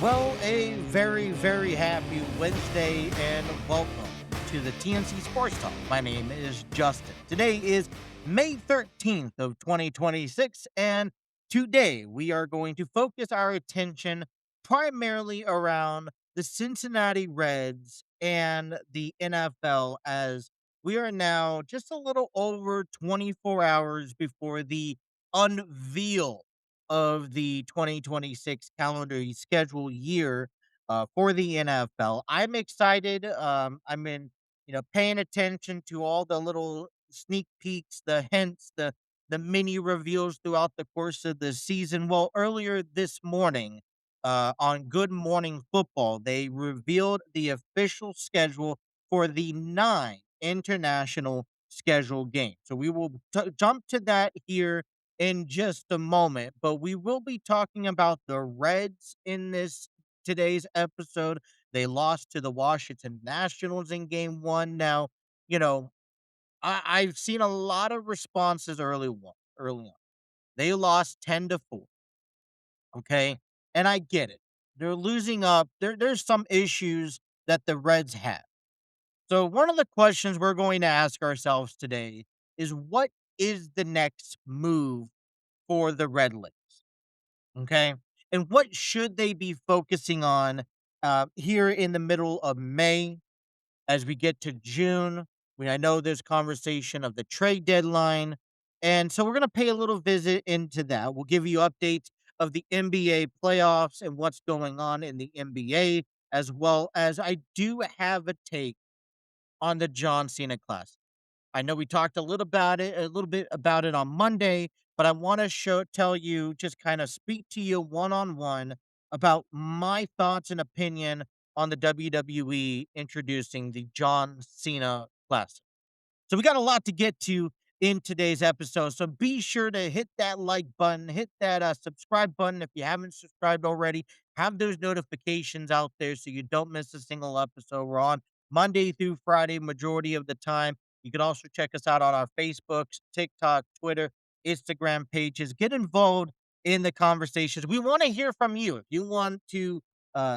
Well, a very, very happy Wednesday and welcome to the TNC Sports Talk. My name is Justin. Today is May 13th of 2026, and today we are going to focus our attention primarily around the Cincinnati Reds and the NFL as we are now just a little over 24 hours before the unveil of the 2026 calendar schedule year for the NFL. I'm excited. I'm in, paying attention to all the little sneak peeks, the hints, the mini reveals throughout the course of the season. Well, earlier this morning, on Good Morning Football, they revealed the official schedule for the 9 international scheduled games. So we will jump to that here in just a moment, but we will be talking about the Reds in this today's episode. They lost to the Washington Nationals in game one. Now, you know, I've seen a lot of responses early on. They lost 10-4. Okay. And I get it. They're losing up. There's some issues that the Reds have. So one of the questions we're going to ask ourselves today is what is the next move for the Red Legs? Okay. And what should they be focusing on here in the middle of May as we get to June? I know there's conversation of the trade deadline. And so we're going to pay a little visit into that. We'll give you updates of the NBA playoffs and what's going on in the NBA, as well as I do have a take on the John Cena Classic. I know we talked a little bit about it on Monday, but I want to tell you, just kind of speak to you one on one about my thoughts and opinion on the WWE introducing the John Cena Classic. So we got a lot to get to in today's episode. So be sure to hit that like button, hit that subscribe button if you haven't subscribed already. Have those notifications out there so you don't miss a single episode. We're on Monday through Friday, majority of the time. You can also check us out on our Facebooks, TikTok, Twitter, Instagram pages. Get involved in the conversations. We want to hear from you. If you want to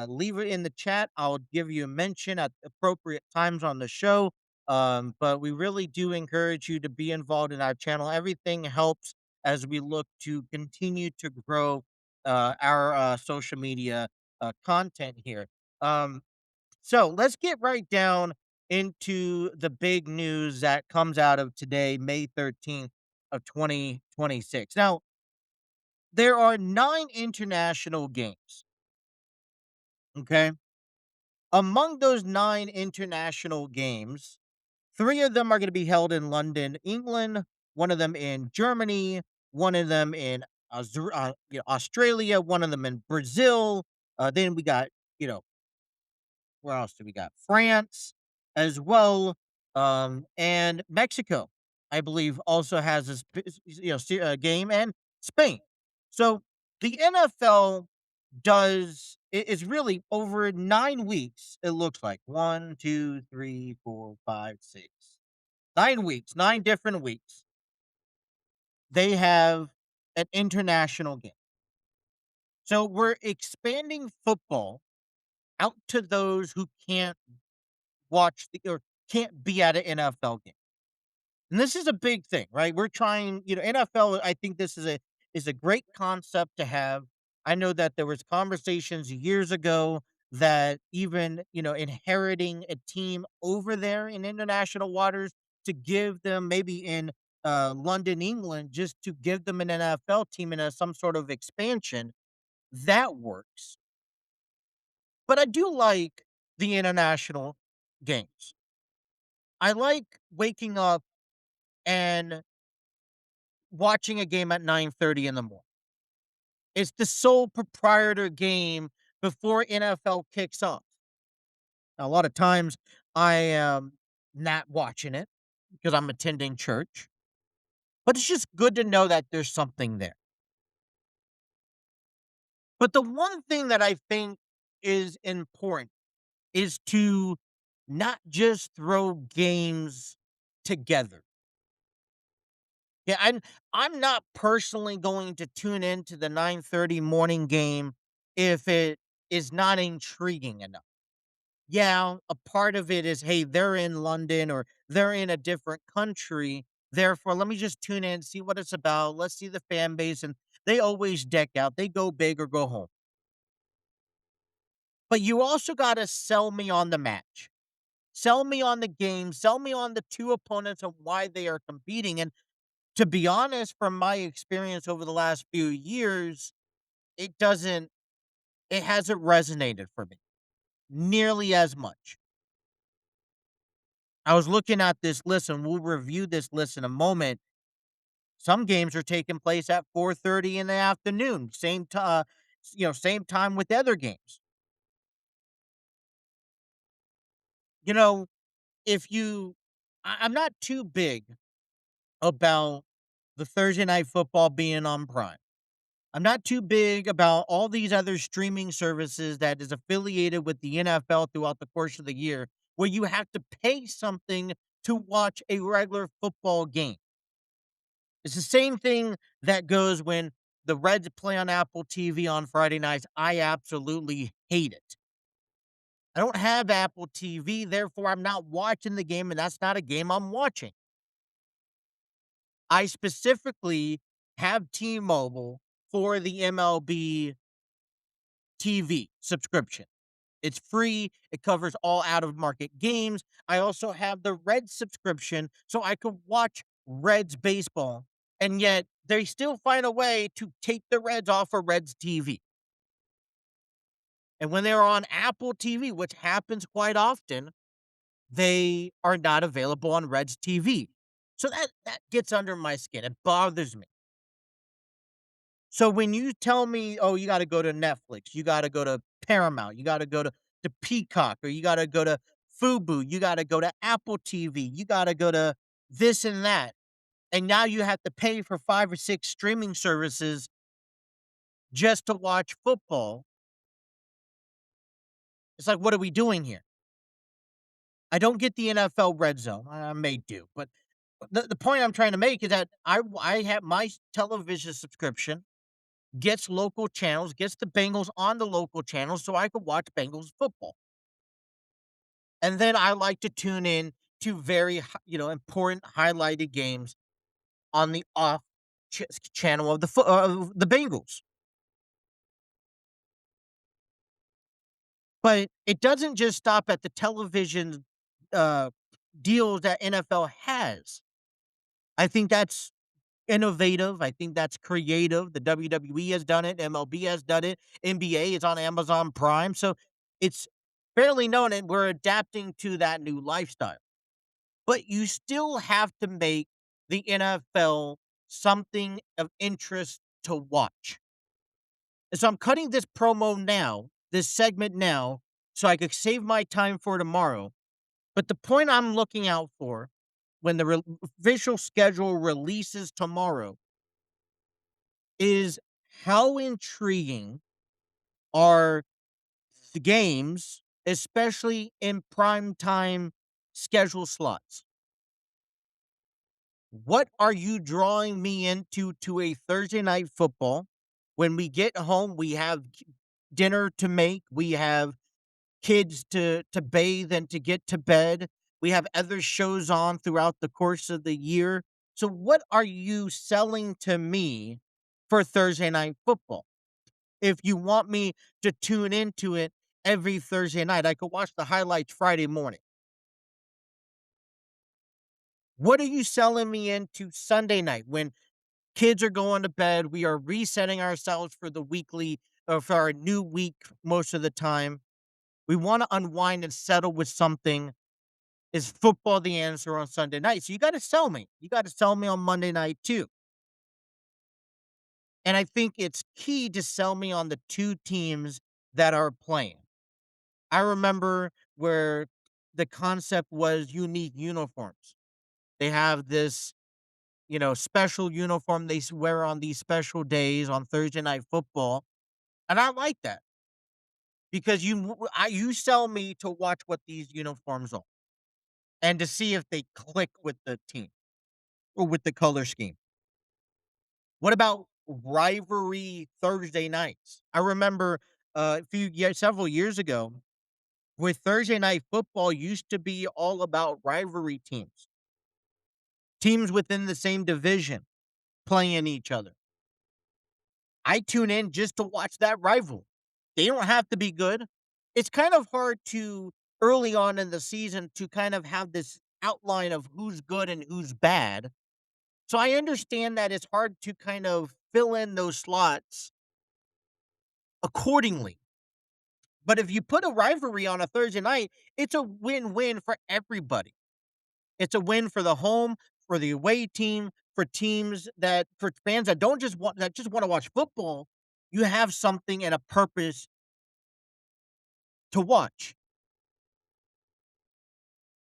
leave it in the chat, I'll give you a mention at appropriate times on the show. But we really do encourage you to be involved in our channel. Everything helps as we look to continue to grow our social media content here. Um, so let's get right down into the big news that comes out of today, May 13th of 2026. Now, there are 9 international games. Okay. Among those 9 international games, 3 of them are gonna be held in London, England, 1 of them in Germany, 1 of them in Australia, 1 of them in Brazil. Then we got, you know, where else do we got? France as well, and Mexico, I believe, also has a game, and Spain. So the NFL is really over 9 weeks. It looks like 1, 2, 3, 4, 5, 6, 9 weeks, 9 different weeks. They have an international game. So we're expanding football out to those who can't watch or can't be at an NFL game. And this is a big thing, right? We're trying, NFL, I think this is a great concept to have. I know that there was conversations years ago that even, inheriting a team over there in international waters to give them maybe in London, England, just to give them an NFL team and some sort of expansion, that works. But I do like the international games. I like waking up and watching a game at 9:30 in the morning. It's the sole proprietor game before NFL kicks off. Now, a lot of times I am not watching it because I'm attending church, but it's just good to know that there's something there. But the one thing that I think is important is to not just throw games together. Yeah, I'm not personally going to tune into the 9:30 morning game if it is not intriguing enough. Yeah, a part of it is, hey, they're in London or they're in a different country. Therefore, let me just tune in, see what it's about. Let's see the fan base. And they always deck out. They go big or go home. But you also got to sell me on the match. Sell me on the game. Sell me on the two opponents and why they are competing. And to be honest, from my experience over the last few years, it doesn't, it hasn't resonated for me nearly as much. I was looking at this list, and we'll review this list in a moment. Some games are taking place at 4:30 in the afternoon, same time with other games. You know, if you, I'm not too big about the Thursday night football being on Prime. I'm not too big about all these other streaming services that is affiliated with the NFL throughout the course of the year, where you have to pay something to watch a regular football game. It's the same thing that goes when the Reds play on Apple TV on Friday nights. I absolutely hate it. I don't have Apple TV, therefore I'm not watching the game, and that's not a game I'm watching. I specifically have T-Mobile for the MLB TV subscription. It's free. It covers all out of market games. I also have the Reds subscription so I could watch Reds baseball. And yet they still find a way to take the Reds off of Reds TV. And when they're on Apple TV, which happens quite often, they are not available on Reds TV. So that gets under my skin. It bothers me. So when you tell me, oh, you got to go to Netflix, you got to go to Paramount, you got to go to Peacock, or you got to go to Fubo, you got to go to Apple TV, you got to go to this and that, and now you have to pay for 5 or 6 streaming services just to watch football. It's like, what are we doing here? I don't get the NFL red zone. I may do, but the point I'm trying to make is that I have my television subscription gets local channels, gets the Bengals on the local channels so I could watch Bengals football. And then I like to tune in to important highlighted games on the off channel of the Bengals. But it doesn't just stop at the television uh, deals that NFL has. I think that's innovative. I think that's creative. The WWE has done it. MLB has done it. NBA is on Amazon Prime. So it's fairly known, and we're adapting to that new lifestyle. But you still have to make the NFL something of interest to watch. And so I'm cutting this promo now, this segment now, so I could save my time for tomorrow. But the point I'm looking out for when the official schedule releases tomorrow is how intriguing are the games, especially in prime time schedule slots. What are you drawing me into to a Thursday night football? When we get home, we have dinner to make, we have kids to bathe and to get to bed. We have other shows on throughout the course of the year. So what are you selling to me for Thursday night football? If you want me to tune into it every Thursday night, I could watch the highlights Friday morning. What are you selling me into Sunday night when kids are going to bed? We are resetting ourselves for the weekly or for our new week most of the time. We want to unwind and settle with something. Is football the answer on Sunday night? So you got to sell me. You got to sell me on Monday night too. And I think it's key to sell me on the two teams that are playing. I remember where the concept was unique uniforms. They have this, special uniform they wear on these special days on Thursday night football. And I like that because you sell me to watch what these uniforms are and to see if they click with the team or with the color scheme. What about rivalry Thursday nights? I remember several years ago, where Thursday night football used to be all about rivalry teams, teams within the same division playing each other. I tune in just to watch that rival. They don't have to be good. It's kind of hard to early on in the season to kind of have this outline of who's good and who's bad. So I understand that it's hard to kind of fill in those slots accordingly. But if you put a rivalry on a Thursday night, it's a win-win for everybody. It's a win for the home, for the away team, for fans that don't just want that just want to watch football. You have something and a purpose to watch.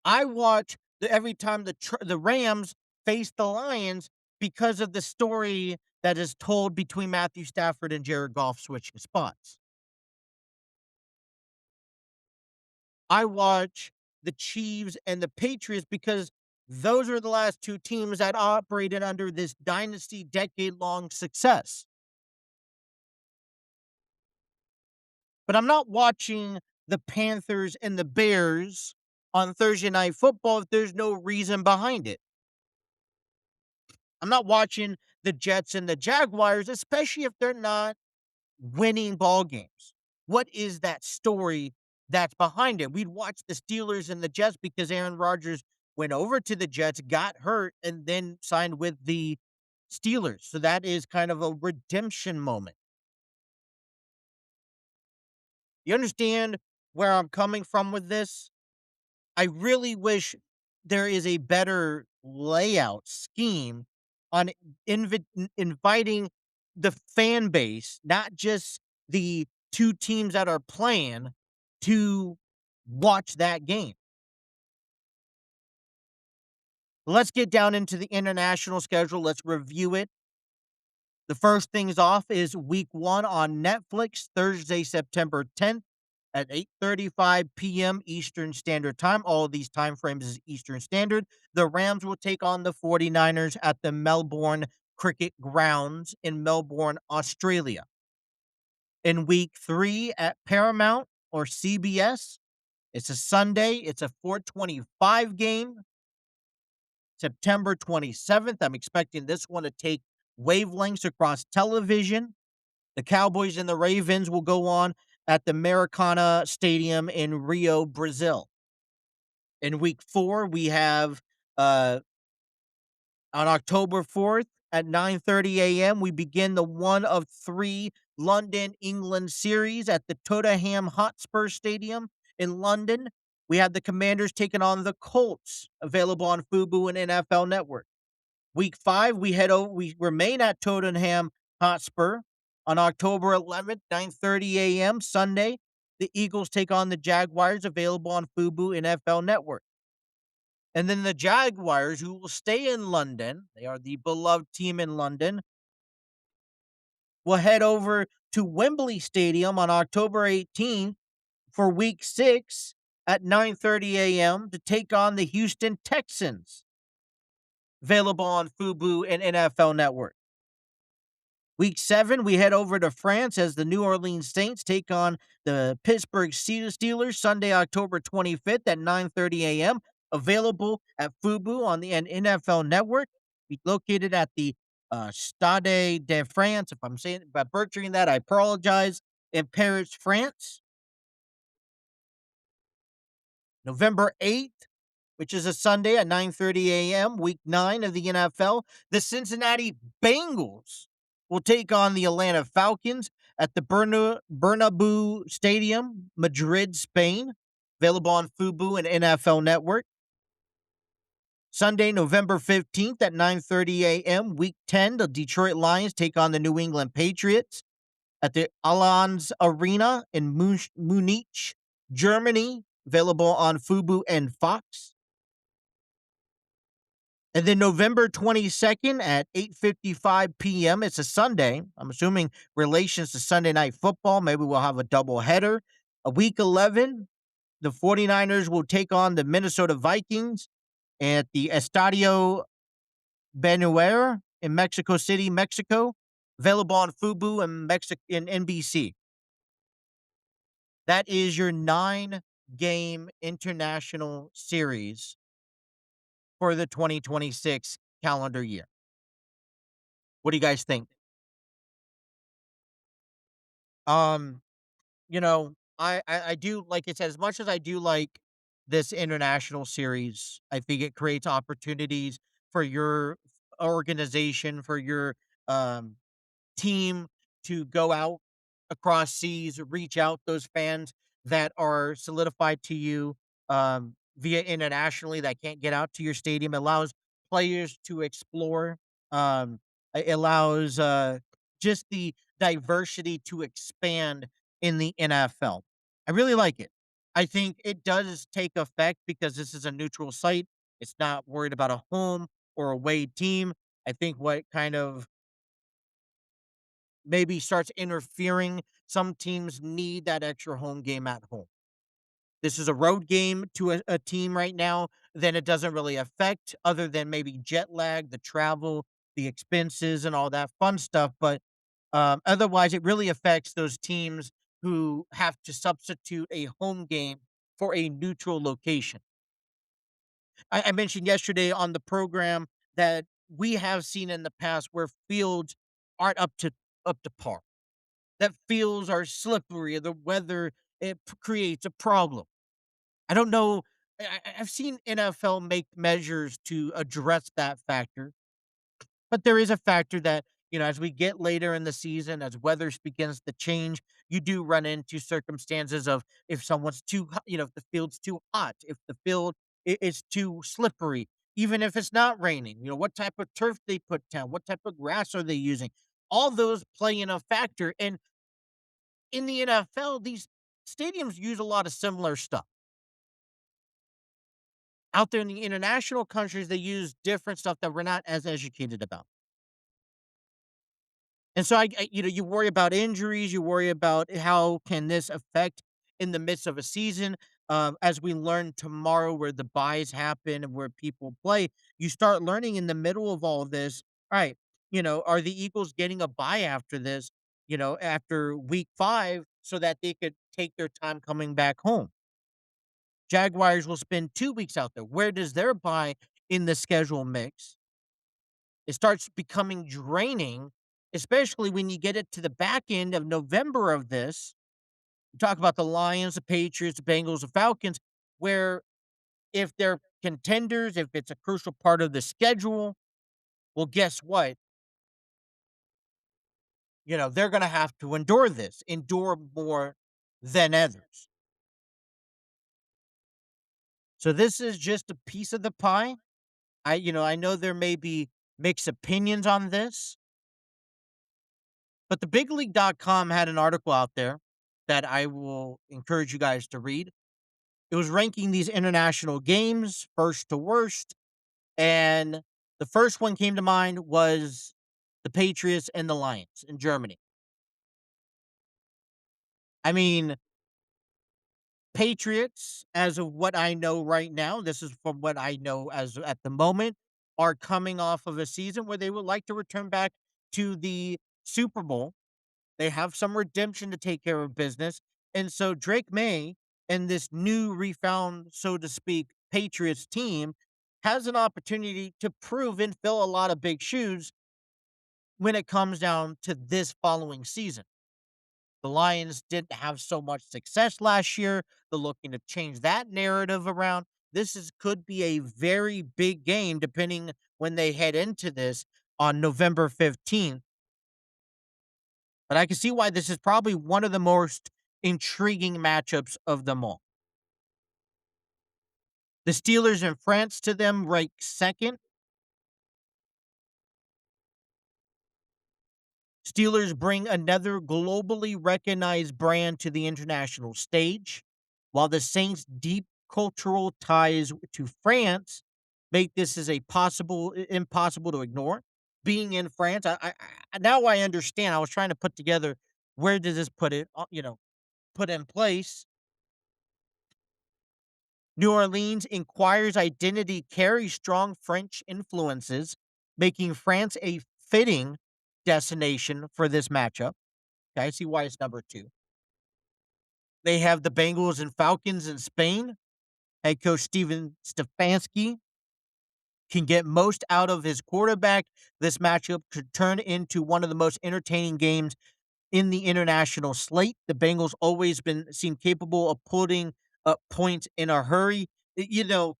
I watch every time the Rams face the Lions because of the story that is told between Matthew Stafford and Jared Goff switching spots. I watch the Chiefs and the Patriots because those are the last two teams that operated under this dynasty decade-long success. But I'm not watching the Panthers and the Bears on Thursday Night Football if there's no reason behind it. I'm not watching the Jets and the Jaguars, especially if they're not winning ball games. What is that story that's behind it? We'd watch the Steelers and the Jets because Aaron Rodgers went over to the Jets, got hurt, and then signed with the Steelers. So that is kind of a redemption moment. You understand where I'm coming from with this? I really wish there is a better layout scheme on inviting the fan base, not just the two teams that are playing, to watch that game. Let's get down into the international schedule. Let's review it. The first things off is week 1 on Netflix, Thursday, September 10th at 8:35 p.m. Eastern Standard Time. All of these time frames is Eastern Standard. The Rams will take on the 49ers at the Melbourne Cricket Grounds in Melbourne, Australia. In week 3 at Paramount or CBS, it's a Sunday. It's a 4:25 game. September 27th. I'm expecting this one to take wavelengths across television. The Cowboys and the Ravens will go on at the Maracana Stadium in Rio, Brazil. In week 4, we have on October 4th at 9:30 a.m., we begin the one of 3 London, England series at the Tottenham Hotspur Stadium in London. We have the Commanders taking on the Colts, available on Fubo and NFL Network. Week 5, we remain at Tottenham Hotspur on October 11th, 9:30 a.m. Sunday. The Eagles take on the Jaguars, available on Fubo and NFL Network. And then the Jaguars, who will stay in London, they are the beloved team in London, will head over to Wembley Stadium on October 18th for week 6 at 9:30 a.m. to take on the Houston Texans, available on Fubo and NFL Network. Week 7, we head over to France as the New Orleans Saints take on the Pittsburgh Steelers Sunday, October 25th at 9:30 a.m. Available at Fubo on the NFL Network. Be located at the Stade de France. If I'm saying by butchering that, I apologize. In Paris, France. November 8th, which is a Sunday at 9:30 a.m., week 9 of the NFL, the Cincinnati Bengals will take on the Atlanta Falcons at the Bernabeu Stadium, Madrid, Spain, available on Fubo and NFL Network. Sunday, November 15th at 9:30 a.m., week 10, the Detroit Lions take on the New England Patriots at the Allianz Arena in Munich, Germany, available on Fubo and Fox. And then November 22nd at 8:55 p.m., it's a Sunday. I'm assuming relations to Sunday Night Football. Maybe we'll have a double header. A week 11, the 49ers will take on the Minnesota Vikings at the Estadio Benuer in Mexico City, Mexico, available on Fubo and NBC. That is your 9-game international series for the 2026 calendar year. What do you guys think? Um, I do like it said, as much as I do like this international series, I think it creates opportunities for your organization, for your um team to go out across seas, reach out those fans that are solidified to you via internationally that can't get out to your stadium. It allows players to explore. It allows just the diversity to expand in the NFL. I really like it. I think it does take effect because this is a neutral site. It's not worried about a home or away team. I think what kind of maybe starts interfering. Some teams need that extra home game at home. This is a road game to a team right now, then it doesn't really affect other than maybe jet lag, the travel, the expenses, and all that fun stuff. But otherwise, it really affects those teams who have to substitute a home game for a neutral location. I mentioned yesterday on the program that we have seen in the past where fields aren't up to par, that fields are slippery, the weather, creates a problem. I don't know. I've seen NFL make measures to address that factor, but there is a factor that, as we get later in the season, as weather begins to change, you do run into circumstances of if someone's too hot, if the field's too hot, if the field is too slippery, even if it's not raining, what type of turf they put down, what type of grass are they using? All those play in a factor. And in the NFL, these stadiums use a lot of similar stuff. Out there in the international countries, they use different stuff that we're not as educated about. And so you worry about injuries, you worry about how can this affect in the midst of a season. As we learn tomorrow, where the buys happen and where people play, you start learning in the middle of all of this. All right, are the Eagles getting a buy after this? After week 5, so that they could take their time coming back home. Jaguars will spend 2 weeks out there. Where does their buy in the schedule mix? It starts becoming draining, especially when you get it to the back end of November of this. You talk about the Lions, the Patriots, the Bengals, the Falcons, where if they're contenders, if it's a crucial part of the schedule, well, guess what? They're going to have to endure this, endure more than others. So this is just a piece of the pie. I know there may be mixed opinions on this, but the bigleague.com had an article out there that I will encourage you guys to read. It was ranking these international games first to worst, and the first one came to mind was the Patriots and the Lions in Germany. I mean, Patriots, as of what I know right now, this is from what I know as at the moment, are coming off of a season where they would like to return back to the Super Bowl. They have some redemption to take care of business. And so Drake May and this new refound, so to speak, Patriots team has an opportunity to prove and fill a lot of big shoes when it comes down to this following season. The Lions didn't have so much success last year. They're looking to change that narrative around. Could be a very big game depending when they head into this on November 15th. But I can see why this is probably one of the most intriguing matchups of them all. The Steelers in France to them rank second. Steelers bring another globally recognized brand to the international stage, while the Saints' deep cultural ties to France make this as a impossible to ignore. Being in France, now I understand. I was trying to put together where does this put in place. New Orleans Inquirer's identity carries strong French influences, making France a fitting destination for this matchup. Okay, I see why it's number 2. They have the Bengals and Falcons in Spain. Head coach Steven Stefanski can get most out of his quarterback. This matchup could turn into one of the most entertaining games in the international slate. The Bengals always been seem capable of putting up points in a hurry. You know,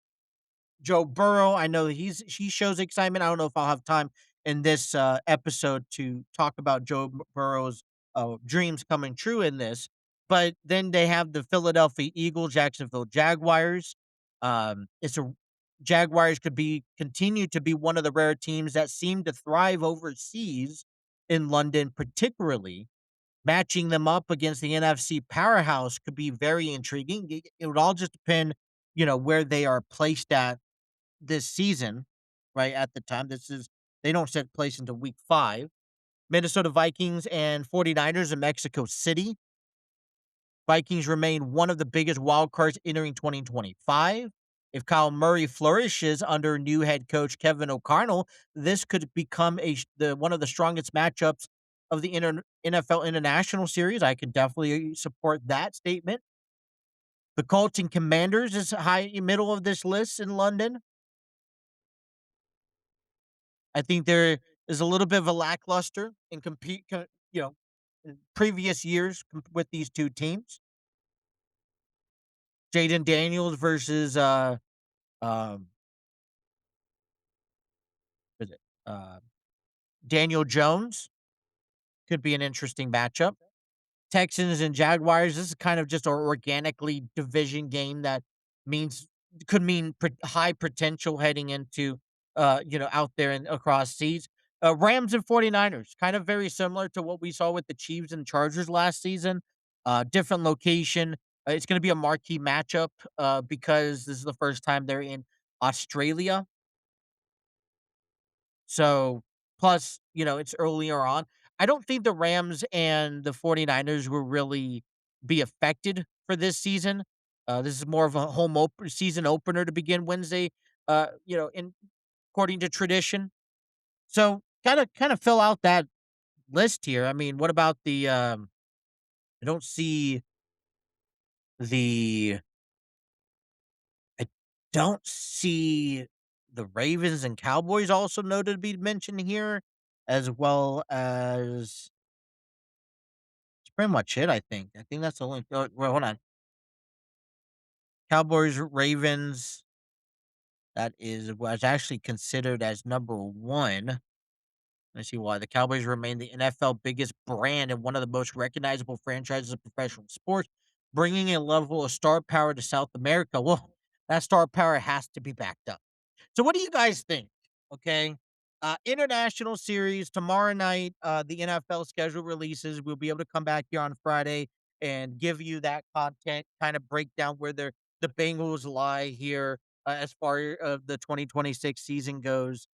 Joe Burrow, I know he shows excitement. I don't know if I'll have time in this episode to talk about Burrow's dreams coming true in this. But then they have the Philadelphia Eagles, Jacksonville Jaguars. It's a Jaguars could be continue to be one of the rare teams that seem to thrive overseas in London, particularly matching them up against the NFC powerhouse could be very intriguing. It would all just depend, where they are placed at this season, right at the time. They don't set place until week 5. Minnesota Vikings and 49ers in Mexico City. Vikings remain one of the biggest wild cards entering 2025. If Kyle Murray flourishes under new head coach Kevin O'Connell, this could become one of the strongest matchups of the NFL International Series. I could definitely support that statement. The Colts and Commanders is high middle of this list in London. I think there is a little bit of a lackluster in in previous years with these two teams. Jaden Daniels versus um what is it? Daniel Jones could be an interesting matchup. Texans and Jaguars. This is kind of just an organically division game that means could mean high potential heading into out there and across seas. Rams and 49ers, kind of very similar to what we saw with the Chiefs and Chargers last season. Different location. It's going to be a marquee matchup because this is the first time they're in Australia. So, plus, it's earlier on. I don't think the Rams and the 49ers will really be affected for this season. This is more of a season opener to begin Wednesday, in according to tradition. So, kind of fill out that list here. I mean, what about I don't see the I don't see the Ravens and Cowboys also noted to be mentioned here, as well as it's pretty much it, I think. I think that's the only well, hold on. Cowboys, Ravens, that was actually considered as number 1. Let's see why. The Cowboys remain the NFL biggest brand and one of the most recognizable franchises of professional sports, bringing a level of star power to South America. Well, that star power has to be backed up. So what do you guys think? Okay. International series tomorrow night. The NFL schedule releases. We'll be able to come back here on Friday and give you that content, kind of break down where the Bengals lie here as far as the 2026 season goes.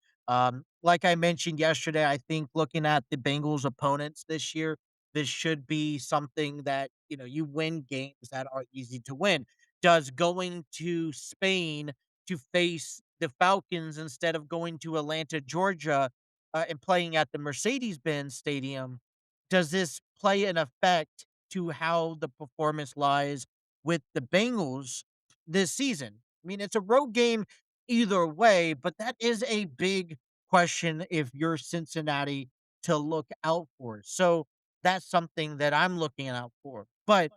Like I mentioned yesterday, I think looking at the Bengals opponents this year, this should be something that you win games that are easy to win. Does going to Spain to face the Falcons instead of going to Atlanta, Georgia, and playing at the Mercedes-Benz Stadium, does this play an effect to how the performance lies with the Bengals this season? I mean, it's a road game either way, but that is a big question if you're Cincinnati to look out for. So that's something that I'm looking out for. But,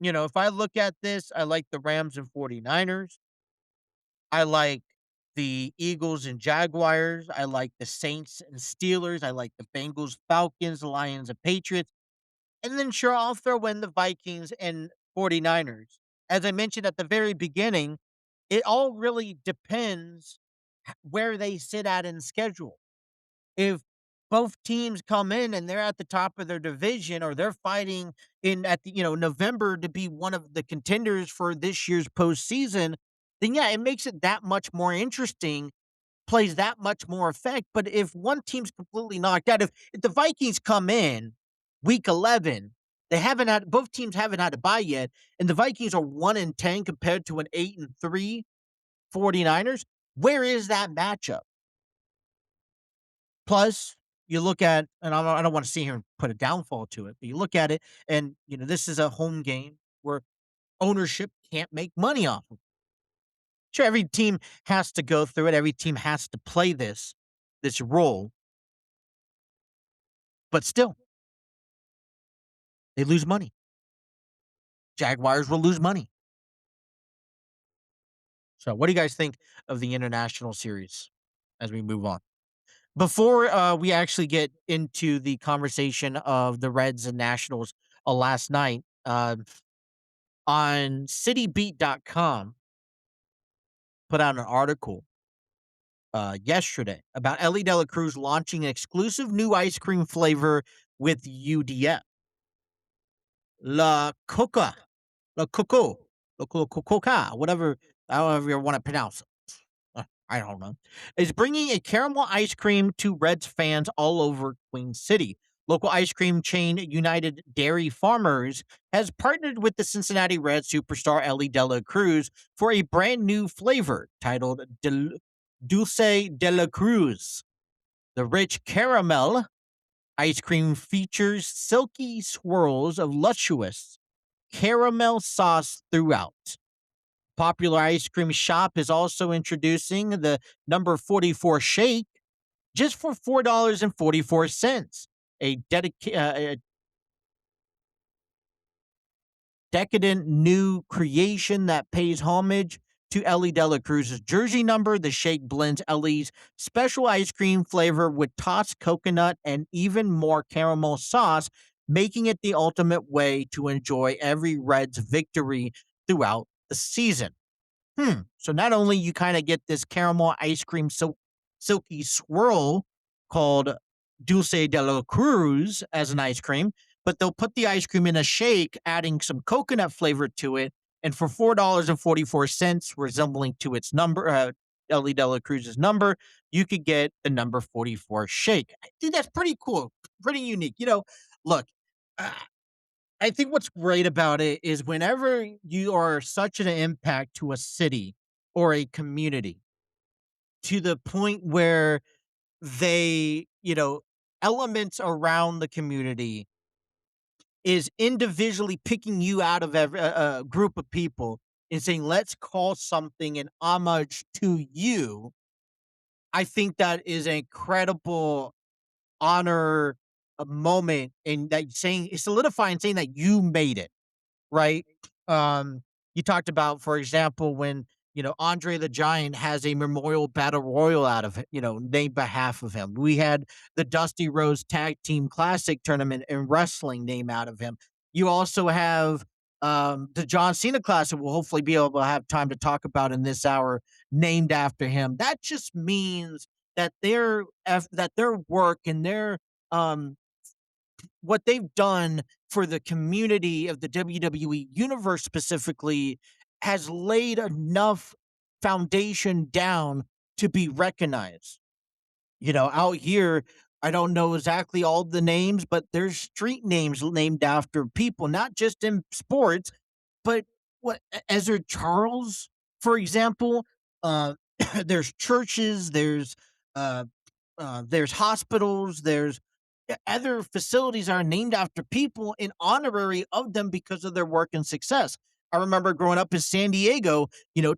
if I look at this, I like the Rams and 49ers. I like the Eagles and Jaguars. I like the Saints and Steelers. I like the Bengals, Falcons, Lions, and Patriots. And then, sure, I'll throw in the Vikings and 49ers. As I mentioned at the very beginning, it all really depends where they sit at in schedule. If both teams come in and they're at the top of their division or they're fighting in at the November to be one of the contenders for this year's postseason, then yeah, it makes it that much more interesting, plays that much more effect. But if one team's completely knocked out, if the Vikings come in week 11, they haven't had both teams haven't had a bye yet, and the Vikings are 1-10 compared to an 8-3 49ers. Where is that matchup? Plus, you look at, and I don't want to sit here and put a downfall to it, but you look at it, and this is a home game where ownership can't make money off of it. Sure, every team has to go through it. Every team has to play this role, but still, they lose money. Jaguars will lose money. So, what do you guys think of the international series as we move on? Before we actually get into the conversation of the Reds and Nationals last night, on citybeat.com put out an article yesterday about Ellie Dela Cruz launching an exclusive new ice cream flavor with UDF. La Coca, La Coco, La Coca, whatever, however you want to pronounce it. I don't know. Is bringing a caramel ice cream to Reds fans all over Queen City. Local ice cream chain United Dairy Farmers has partnered with the Cincinnati Reds superstar Ellie Dela Cruz for a brand new flavor titled Dulce de la Cruz. The rich caramel ice cream features silky swirls of luscious caramel sauce throughout. Popular ice cream shop is also introducing the number 44 shake just for $4.44. A decadent new creation that pays homage to Ellie Dela Cruz's jersey number. The shake blends Ellie's special ice cream flavor with tossed coconut and even more caramel sauce, making it the ultimate way to enjoy every Reds victory throughout the season. So not only you kind of get this caramel ice cream silky swirl called Dulce de la Cruz as an ice cream, but they'll put the ice cream in a shake, adding some coconut flavor to it. And for $4.44, resembling to its number, Ellie Dela Cruz's number, you could get the number 44 shake. I think that's pretty cool, pretty unique. Look, uh, I think what's great about it is whenever you are such an impact to a city or a community to the point where they, elements around the community is individually picking you out of every group of people and saying, let's call something an homage to you. I think that is an incredible honor a moment and that saying solidifying saying that you made it. Right? You talked about, for example, when Andre the Giant has a memorial battle royal out of it, named behalf of him. We had the Dusty Rhodes Tag Team Classic tournament in wrestling named out of him. You also have the John Cena Classic. We'll hopefully be able to have time to talk about in this hour, named after him. That just means that their work and their what they've done for the community of the WWE universe specifically has laid enough foundation down to be recognized. Out here, I don't know exactly all the names, but there's street names named after people, not just in sports, but what Ezra Charles, for example. There's churches, there's hospitals, there's other facilities are named after people in honorary of them because of their work and success. I remember growing up in San Diego,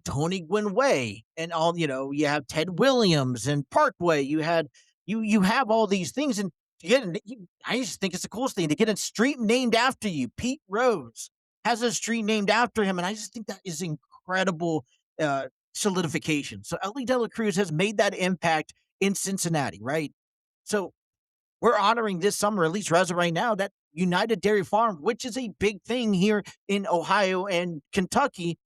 Tony Gwynn Way and all, you have Ted Williams and Parkway. You have all these things and I just think it's the coolest thing to get a street named after you. Pete Rose has a street named after him. And I just think that is incredible solidification. So Ellie Dela Cruz has made that impact in Cincinnati, right? So we're honoring this summer, at least as of right now, that United Dairy Farm, which is a big thing here in Ohio and Kentucky,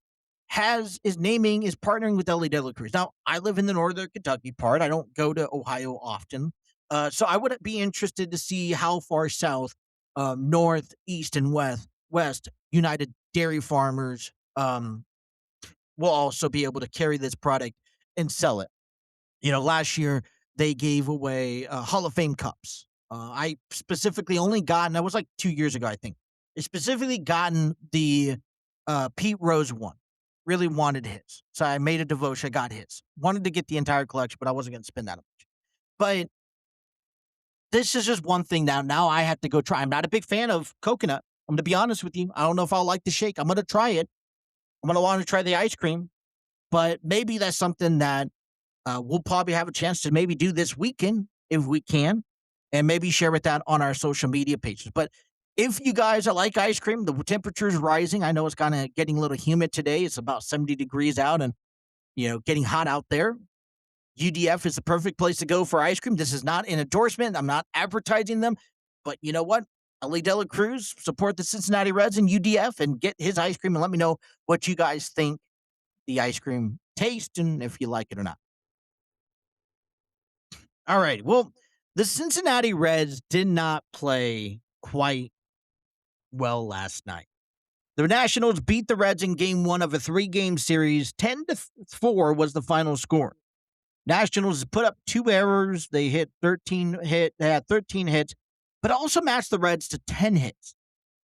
is partnering with Ellie Dela Cruz. Now, I live in the northern Kentucky part. I don't go to Ohio often. So I would be interested to see how far south, north, east, and west United Dairy Farmers will also be able to carry this product and sell it. Last year they gave away Hall of Fame cups. I specifically only gotten, that was like 2 years ago, I think. I specifically gotten the Pete Rose one. Really wanted his. So I made a devotion. I got his. Wanted to get the entire collection, but I wasn't going to spend that much. But this is just one thing now I have to go try. I'm not a big fan of coconut. I'm going to be honest with you. I don't know if I'll like the shake. I'm going to try it. I'm going to want to try the ice cream, but maybe that's something that we'll probably have a chance to maybe do this weekend if we can, and maybe share with that on our social media pages. But if you guys are like ice cream, the temperature is rising. I know it's kind of getting a little humid today. It's about 70 degrees out and, getting hot out there. UDF is the perfect place to go for ice cream. This is not an endorsement. I'm not advertising them. But you know what? Ellie, Dela, Cruz, support the Cincinnati Reds and UDF and get his ice cream and let me know what you guys think the ice cream tastes and if you like it or not. All right. Well, the Cincinnati Reds did not play quite well last night. The Nationals beat the Reds in game one of a 3-game series. 10-4 was the final score. Nationals put up 2 errors. They had 13 hits, but also matched the Reds to 10 hits.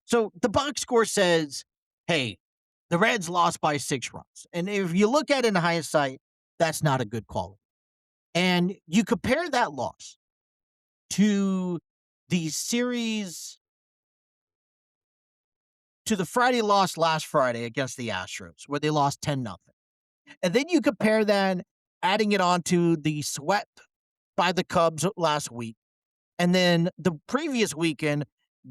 So the box score says, hey, the Reds lost by 6 runs. And if you look at it in hindsight, that's not a good quality. And you compare that loss to the series, to the Friday loss last Friday against the Astros, where they lost 10-0. And then you compare that, adding it on to the sweep by the Cubs last week, and then the previous weekend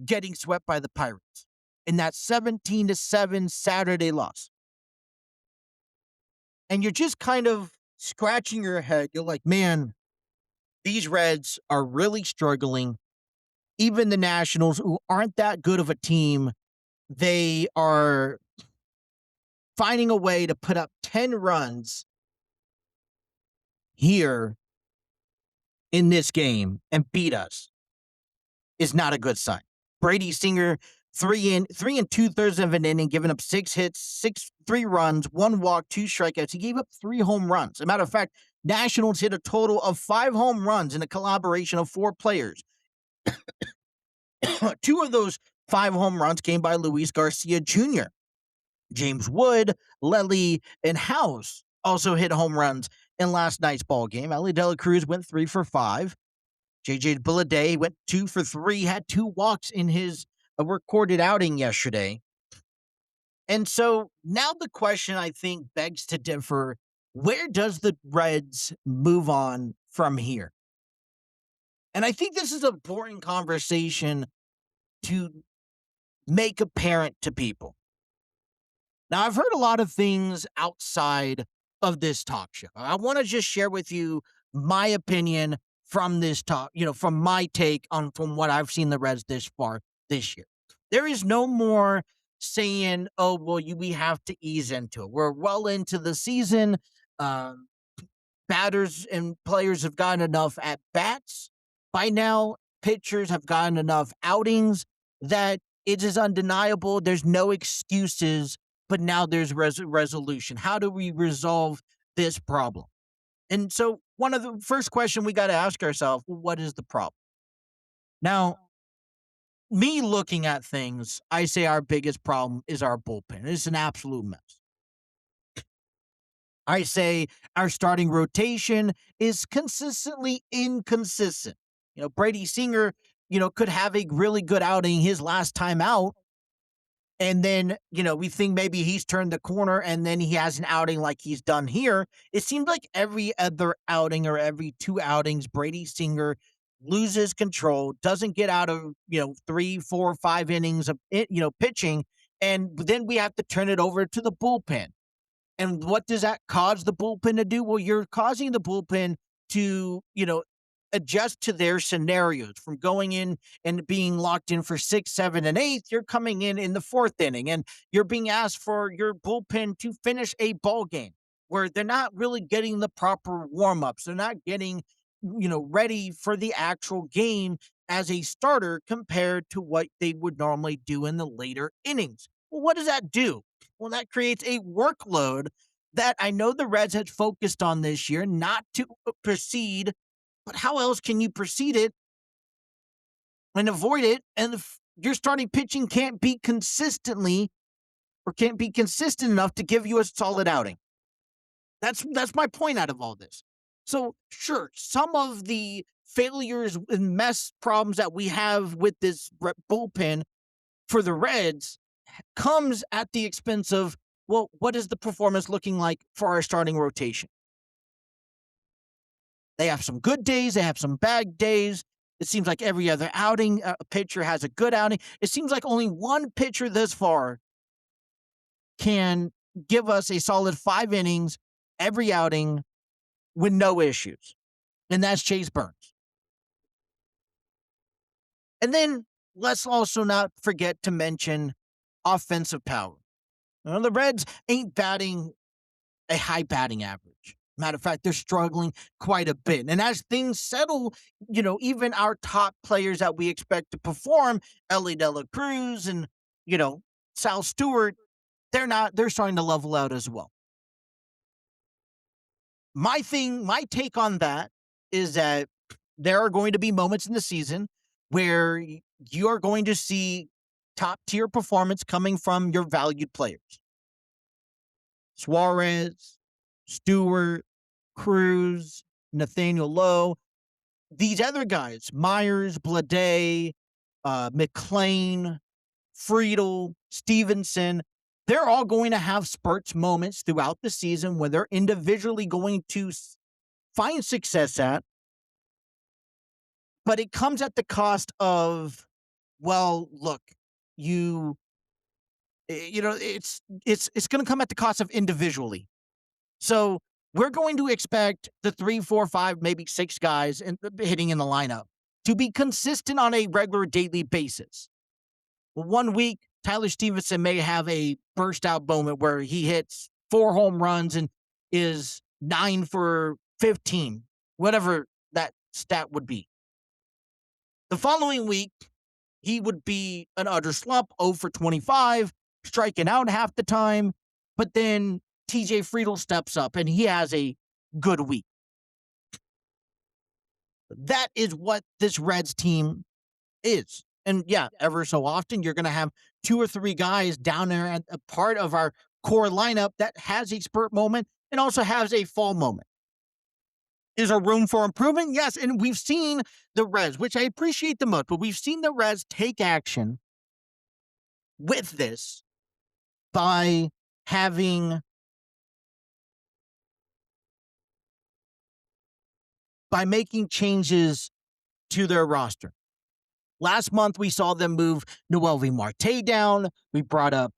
getting swept by the Pirates in that 17-7 Saturday loss. And you're just kind of scratching your head. You're like, man, these Reds are really struggling. Even the Nationals, who aren't that good of a team, they are finding a way to put up 10 runs here in this game and beat us is not a good sign. Brady Singer, 3 2/3 of an inning, giving up 6 hits, 3 runs, 1 walk, 2 strikeouts. He gave up 3 home runs. As a matter of fact, Nationals hit a total of 5 home runs in a collaboration of 4 players. 2 of those 5 home runs came by Luis Garcia Jr. James Wood, Ellie, and House also hit home runs in last night's ball game. Ellie Dela Cruz went 3 for 5. JJ Bulladay went 2 for 3, had 2 walks in his recorded outing yesterday. And so now the question, I think, begs to differ. Where does the Reds move on from here? And I think this is an important conversation to make apparent to people. Now, I've heard a lot of things outside of this talk show. I want to just share with you my opinion from this talk, from my take on from what I've seen the Reds this far this year. There is no more saying, oh, well, we have to ease into it. We're well into the season. Batters and players have gotten enough at bats. By now, pitchers have gotten enough outings that it is undeniable. There's no excuses, but now there's resolution. How do we resolve this problem? And so one of the first question we got to ask ourselves, well, what is the problem? Now, me looking at things, I say our biggest problem is our bullpen. It's an absolute mess. I say our starting rotation is consistently inconsistent. Brady Singer, could have a really good outing his last time out. And then, we think maybe he's turned the corner and then he has an outing like he's done here. It seems like every other outing or every 2 outings, Brady Singer loses control, doesn't get out of, 3, 4, 5 innings of, pitching. And then we have to turn it over to the bullpen. And what does that cause the bullpen to do? Well, you're causing the bullpen to, adjust to their scenarios from going in and being locked in for 6, 7, and 8. You're coming in the 4th inning and you're being asked for your bullpen to finish a ball game where they're not really getting the proper warm-ups. They're not getting, ready for the actual game as a starter compared to what they would normally do in the later innings. Well, what does that do? Well, that creates a workload that I know the Reds had focused on this year, not to proceed. But how else can you proceed it and avoid it? And if your starting pitching can't be consistent enough to give you a solid outing. That's my point out of all this. So sure, some of the failures and mess problems that we have with this bullpen for the Reds comes at the expense of Well, what is the performance looking like for our starting rotation? They have some good days. They have some bad days. It seems like every other outing, a pitcher has a good outing. It seems like only one pitcher this far can give us a solid 5 innings every outing with no issues, and that's Chase Burns. And then let's also not forget to mention offensive power. The Reds ain't batting a high batting average. Matter of fact, they're struggling quite a bit. And as things settle, even our top players that we expect to perform, Ellie, Dela, Cruz, and, Sal Stewart, they're starting to level out as well. My take on that is that there are going to be moments in the season where you are going to see top tier performance coming from your valued players. Suarez, Stewart, Cruz, Nathaniel Lowe, these other guys, Myers, Blade, McClain, Friedel, Stevenson, they're all going to have spurts moments throughout the season where they're individually going to find success at, but it comes at the cost of, well, look, it's going to come at the cost of individually. So we're going to expect the 3, 4, 5, maybe 6 guys hitting in the lineup to be consistent on a regular daily basis. Well, 1 week, Tyler Stevenson may have a burst out moment where he hits 4 home runs and is 9 for 15, whatever that stat would be. The following week, he would be an utter slump, 0 for 25, striking out half the time, but then TJ Friedel steps up and he has a good week. That is what this Reds team is. And yeah, ever so often, you're going to have 2 or 3 guys down there at a part of our core lineup that has a spurt moment and also has a fall moment. Is there room for improvement? Yes. And we've seen the Reds, which I appreciate the most, but we've seen the Reds take action with this by making changes to their roster. Last month, we saw them move Noelvi Marte down. We brought up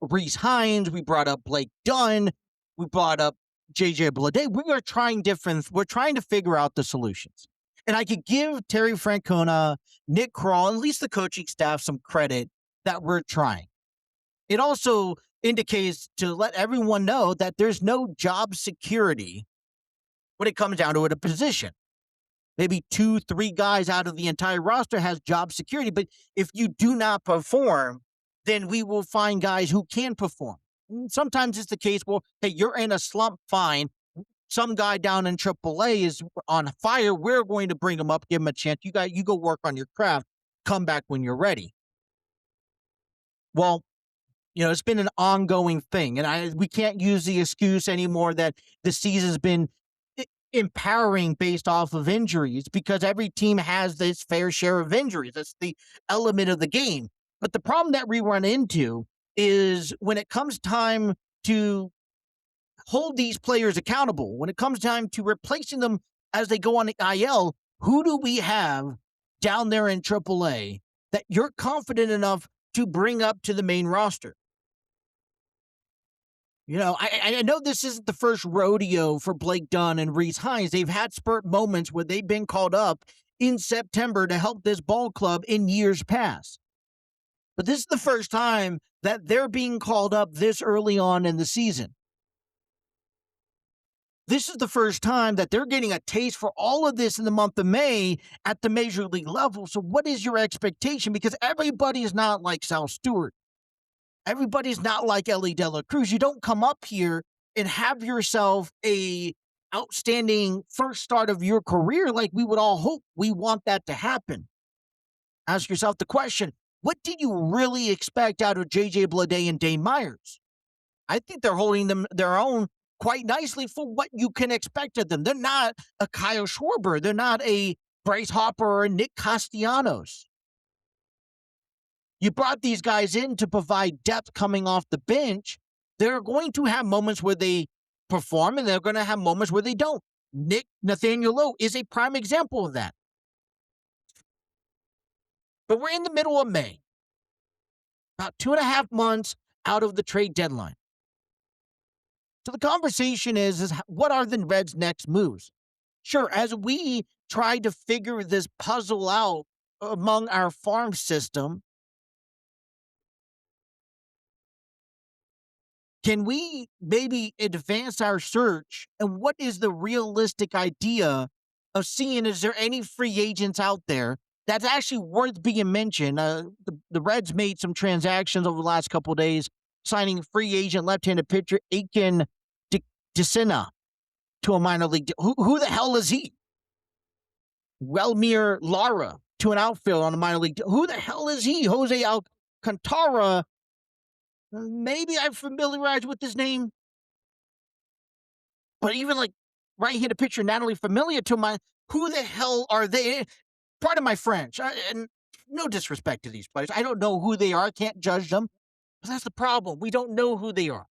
Rhys Hines. We brought up Blake Dunn. We brought up JJ Bleday. We're trying to figure out the solutions. And I could give Terry Francona, Nick Krall, and at least the coaching staff some credit that we're trying. It also indicates to let everyone know that there's no job security when it comes down to a position. Maybe 2, 3 guys out of the entire roster has job security. But if you do not perform, then we will find guys who can perform. Sometimes it's the case, well, hey, you're in a slump, fine. Some guy down in AAA is on fire. We're going to bring him up, give him a chance. You go work on your craft. Come back when you're ready. Well, it's been an ongoing thing. And we can't use the excuse anymore that the season's been empowering based off of injuries, because every team has this fair share of injuries. That's the element of the game. But the problem that we run into is when it comes time to hold these players accountable, when it comes time to replacing them as they go on the IL, who do we have down there in AAA that you're confident enough to bring up to the main roster? I know this isn't the first rodeo for Blake Dunn and Rhys Hines. They've had spurt moments where they've been called up in September to help this ball club in years past. But this is the first time that they're being called up this early on in the season. This is the first time that they're getting a taste for all of this in the month of May at the major league level. So what is your expectation? Because everybody is not like Sal Stewart. Everybody's not like Ellie Dela Cruz. You don't come up here and have yourself a outstanding first start of your career like we would all hope. We want that to happen. Ask yourself the question, what did you really expect out of JJ Bleday and Dane Myers? I think they're holding their own quite nicely for what you can expect of them. They're not a Kyle Schwarber. They're not a Bryce Harper or a Nick Castellanos. You brought these guys in to provide depth coming off the bench, They're going to have moments where they perform, and they're going to have moments where they don't. Nathaniel Lowe is a prime example of that. But we're in the middle of May, about 2.5 months out of the trade deadline. So the conversation is what are the Reds' next moves? Sure, as we try to figure this puzzle out among our farm system, can we maybe advance our search? And what is the realistic idea of seeing? Is there any free agents out there that's actually worth being mentioned? The Reds made some transactions over the last couple of days, signing free agent left-handed pitcher Aiken Cena to a minor league deal. Who the hell is he? Welmir Lara to an outfield on a minor league deal. Who the hell is he? Jose Alcantara. Maybe I'm familiarized with his name. But even like right-handed pitcher Natalie Familia to my, who the hell are they? Part of my French. And no disrespect to these players. I don't know who they are. I can't judge them. But that's the problem. We don't know who they are.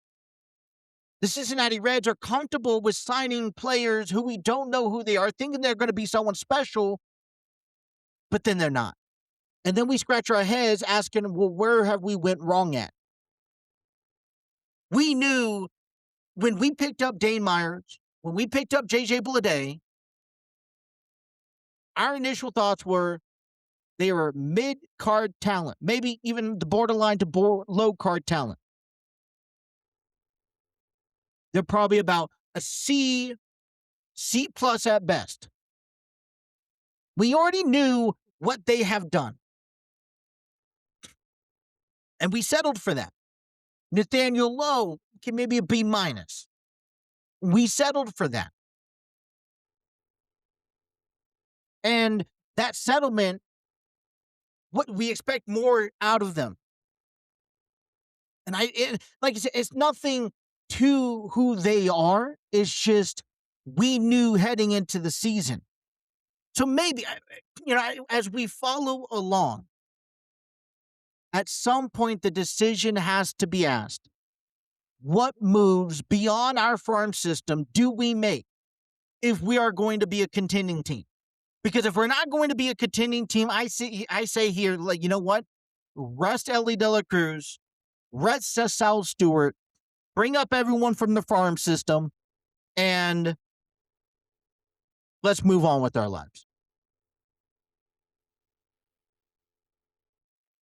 The Cincinnati Reds are comfortable with signing players who we don't know who they are, thinking they're going to be someone special, but then they're not. And then we scratch our heads asking, well, where have we went wrong at? We knew when we picked up Dane Myers, when we picked up J.J. Bleday, our initial thoughts were they were mid-card talent, maybe even the borderline to low-card talent. They're probably about a C plus at best. We already knew what they have done. And we settled for that. Nathaniel Lowe can maybe a B minus. We settled for that. And that settlement, what we expect more out of them. And like I said, it's nothing to who they are. It's just we knew heading into the season. So maybe, as we follow along, at some point the decision has to be asked. What moves beyond our farm system do we make if we are going to be a contending team? Because if we're not going to be a contending team, I say here, like, you know what? Rest Ellie Dela Cruz, rest Sal Stewart, bring up everyone from the farm system, and let's move on with our lives.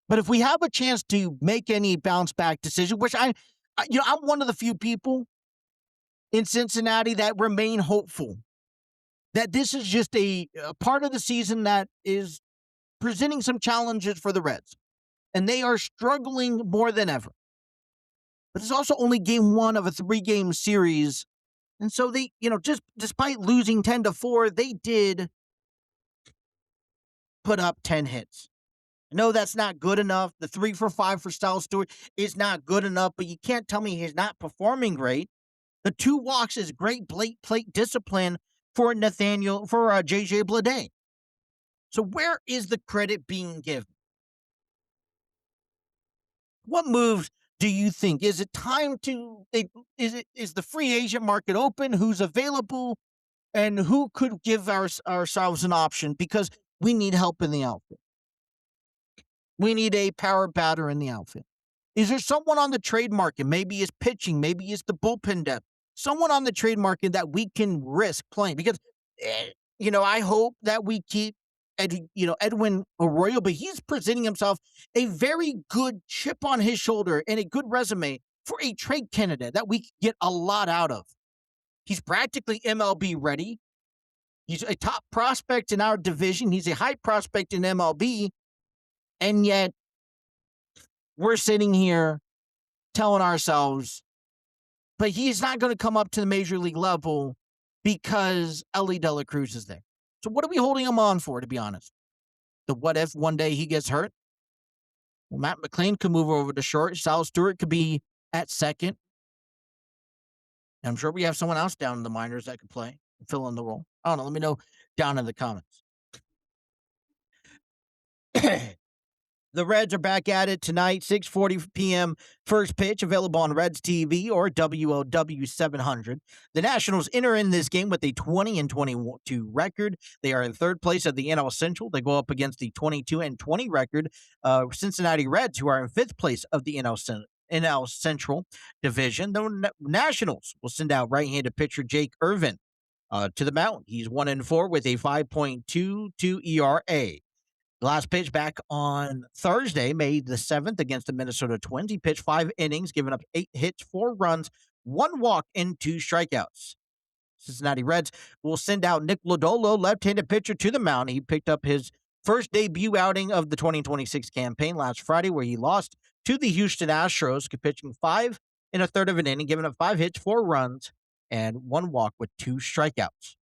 But if we have a chance to make any bounce back decision, which I'm one of the few people in Cincinnati that remain hopeful that this is just a part of the season that is presenting some challenges for the Reds. And they are struggling more than ever. But it's also only game one of a 3-game series. And so they, just despite losing 10-4, they did put up 10 hits. No, that's not good enough. The 3 for 5 for Sal Stewart is not good enough, but you can't tell me he's not performing great. The 2 walks is great plate discipline for J.J. Bleday. So where is the credit being given? What moves do you think? Is it time to, is the free agent market open? Who's available? And who could give ourselves an option? Because we need help in the outfit. We need a power batter in the outfit. Is there someone on the trade market? Maybe it's pitching. Maybe it's the bullpen depth. Someone on the trade market that we can risk playing. Because, I hope that we keep Edwin Arroyo, but he's presenting himself a very good chip on his shoulder and a good resume for a trade candidate that we can get a lot out of. He's practically MLB ready. He's a top prospect in our division. He's a high prospect in MLB. And yet, we're sitting here telling ourselves, but he's not going to come up to the major league level because Ellie Dela Cruz is there. So what are we holding him on for, to be honest? The what if one day he gets hurt? Well, Matt McLean could move over to short. Sal Stewart could be at second. And I'm sure we have someone else down in the minors that could play and fill in the role. I don't know. Let me know down in the comments. The Reds are back at it tonight, 6:40 p.m. First pitch, available on Reds TV or WOW 700. The Nationals enter in this game with a 20-22 record. They are in third place of the NL Central. They go up against the 22-20 record Cincinnati Reds, who are in fifth place of the NL Central division. The Nationals will send out right-handed pitcher Jake Irvin to the mound. He's 1-4 with a 5.22 ERA. Last pitch back on Thursday, May the 7th, against the Minnesota Twins. He pitched 5 innings, giving up 8 hits, 4 runs, 1 walk, and 2 strikeouts. Cincinnati Reds will send out Nick Lodolo, left-handed pitcher, to the mound. He picked up his first debut outing of the 2026 campaign last Friday, where he lost to the Houston Astros, pitching 5 and a third of an inning, giving up 5 hits, 4 runs, and 1 walk with 2 strikeouts.